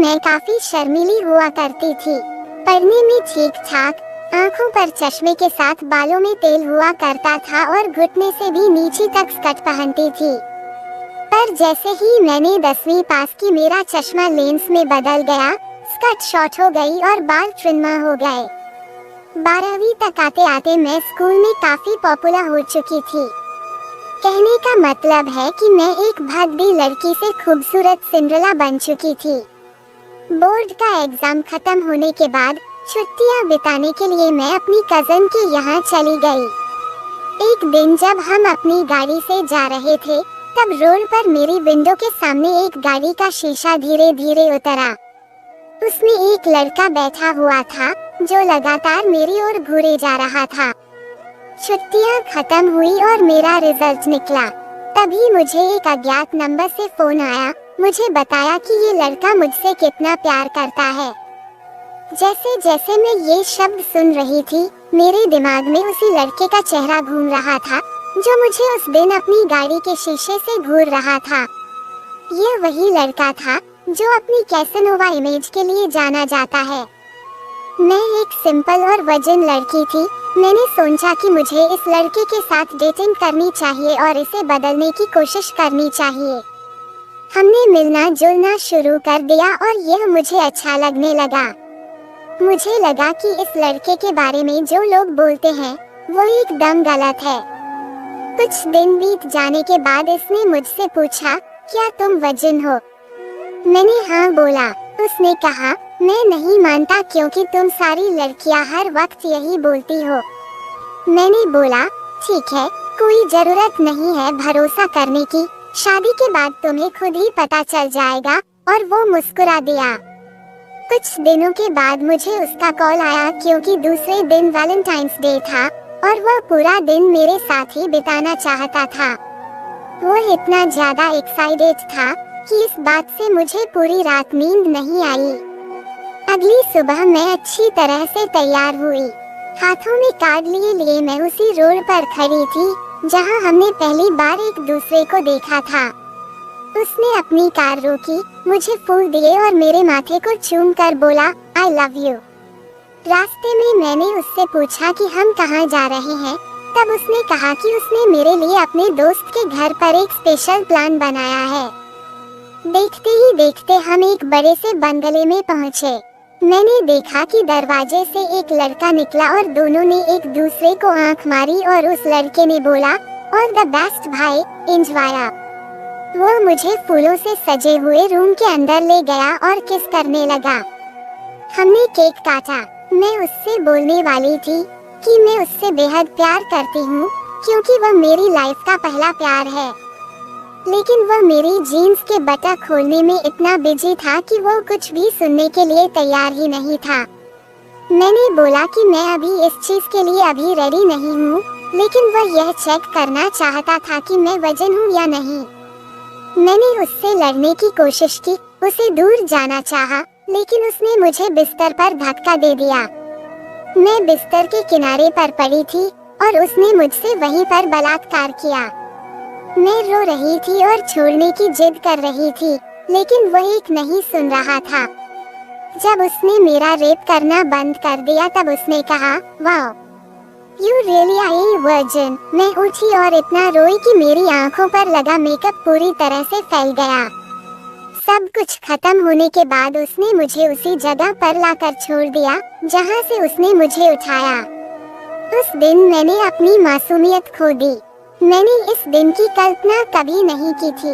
मैं काफी शर्मीली हुआ करती थी। पढ़ने में ठीक ठाक, आँखों पर चश्मे के साथ बालों में तेल हुआ करता था और घुटने से भी नीचे तक स्कर्ट पहनती थी। पर जैसे ही मैंने 10वीं पास की, मेरा चश्मा लेंस में बदल गया, स्कर्ट शॉर्ट हो गई और बाल ट्रिमा हो गए। 12वीं तक आते आते मैं स्कूल में काफी पॉपुलर हो चुकी थी। कहने का मतलब है कि मैं एक भद्दी लड़की से खूबसूरत सिंड्रेला बन चुकी थी। बोर्ड का एग्जाम खत्म होने के बाद छुट्टियां बिताने के लिए मैं अपनी कजन के यहाँ चली गई। एक दिन जब हम अपनी गाड़ी से जा रहे थे, तब रोड पर मेरी विंडो के सामने एक गाड़ी का शीशा धीरे धीरे उतरा। उसमें एक लड़का बैठा हुआ था जो लगातार मेरी ओर घूरे जा रहा था। छुट्टियां खत्म हुई और मेरा रिजल्ट निकला। तभी मुझे एक अज्ञात नंबर से फोन आया। मुझे बताया कि ये लड़का मुझसे कितना प्यार करता है। जैसे जैसे मैं ये शब्द सुन रही थी, मेरे दिमाग में उसी लड़के का चेहरा घूम रहा था जो मुझे उस दिन अपनी गाड़ी के शीशे से घूर रहा था। ये वही लड़का था जो अपनी कैसनोवा इमेज के लिए जाना जाता है। मैं एक सिंपल और वजन लड़की थी। मैंने सोचा कि मुझे इस लड़के के साथ डेटिंग करनी चाहिए और इसे बदलने की कोशिश करनी चाहिए। हमने मिलना जुलना शुरू कर दिया और यह मुझे अच्छा लगने लगा। मुझे लगा कि इस लड़के के बारे में जो लोग बोलते हैं वो एकदम गलत है। कुछ दिन बीत जाने के बाद इसने मुझसे पूछा, क्या तुम वजन हो? मैंने हाँ बोला। उसने कहा, मैं नहीं मानता क्योंकि तुम सारी लड़कियां हर वक्त यही बोलती हो। मैंने बोला, ठीक है, कोई जरूरत नहीं है भरोसा करने की, शादी के बाद तुम्हें खुद ही पता चल जाएगा। और वो मुस्कुरा दिया। कुछ दिनों के बाद मुझे उसका कॉल आया क्योंकि दूसरे दिन वैलेंटाइंस डे था और वह पूरा दिन मेरे साथ ही बिताना चाहता था। वो इतना ज्यादा एक्साइटेड था कि इस बात से मुझे पूरी रात नींद नहीं आई। अगली सुबह मैं अच्छी तरह से तैयार हुई। हाथों में कार्ड लिए मैं उसी रोड पर खड़ी थी जहां हमने पहली बार एक दूसरे को देखा था। उसने अपनी कार रोकी, मुझे फूल दिए और मेरे माथे को चूम कर बोला, आई लव यू। रास्ते में मैंने उससे पूछा कि हम कहाँ जा रहे हैं। तब उसने कहा कि उसने मेरे लिए अपने दोस्त के घर पर एक स्पेशल प्लान बनाया है। देखते ही देखते हम एक बड़े से बंगले में पहुँचे। मैंने देखा कि दरवाजे से एक लड़का निकला और दोनों ने एक दूसरे को आंख मारी और उस लड़के ने बोला, ऑल द बेस्ट भाई, एंजॉय। वो मुझे फूलों से सजे हुए रूम के अंदर ले गया और किस करने लगा। हमने केक काटा। मैं उससे बोलने वाली थी कि मैं उससे बेहद प्यार करती हूँ क्योंकि वह मेरी लाइफ का पहला प्यार है। लेकिन वह मेरी जीन्स के बटन खोलने में इतना बिजी था कि वो कुछ भी सुनने के लिए तैयार ही नहीं था। मैंने बोला कि मैं अभी इस चीज के लिए अभी रेडी नहीं हूँ, लेकिन वह यह चेक करना चाहता था कि मैं वजन हूँ या नहीं। मैंने उससे लड़ने की कोशिश की, उसे दूर जाना चाहा, लेकिन उसने मुझे बिस्तर पर धक्का दे दिया। मैं बिस्तर के किनारे पर पड़ी थी और उसने मुझसे वहीं पर बलात्कार किया। मैं रो रही थी और छोड़ने की जिद कर रही थी, लेकिन वह एक नहीं सुन रहा था। जब उसने मेरा रेप करना बंद कर दिया तब उसने कहा, wow, you really are a virgin. मैं उठी और इतना रोई कि मेरी आंखों पर लगा मेकअप पूरी तरह से फैल गया। सब कुछ खत्म होने के बाद उसने मुझे उसी जगह पर लाकर छोड़ दिया जहां से उसने मुझे उठाया। उस दिन मैंने अपनी मासूमियत खो दी। मैंने इस दिन की कल्पना कभी नहीं की थी।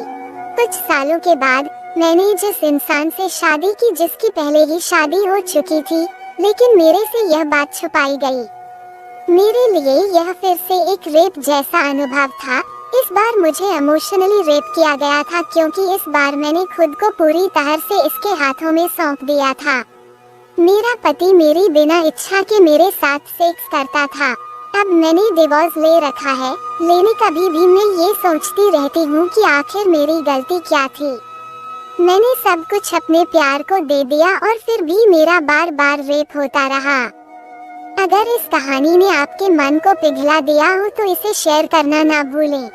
कुछ सालों के बाद मैंने जिस इंसान से शादी की जिसकी पहले ही शादी हो चुकी थी, लेकिन मेरे से यह बात छुपाई गई। मेरे लिए यह फिर से एक रेप जैसा अनुभव था। इस बार मुझे इमोशनली रेप किया गया था क्योंकि इस बार मैंने खुद को पूरी तरह से इसके हाथों में सौंप दिया था। मेरा पति मेरी बिना इच्छा के मेरे साथ सेक्स करता था। अब मैंने डिवोर्स ले रखा है, लेकिन कभी भी मैं ये सोचती रहती हूँ कि आखिर मेरी गलती क्या थी। मैंने सब कुछ अपने प्यार को दे दिया और फिर भी मेरा बार बार रेप होता रहा। अगर इस कहानी ने आपके मन को पिघला दिया हो तो इसे शेयर करना ना भूलें।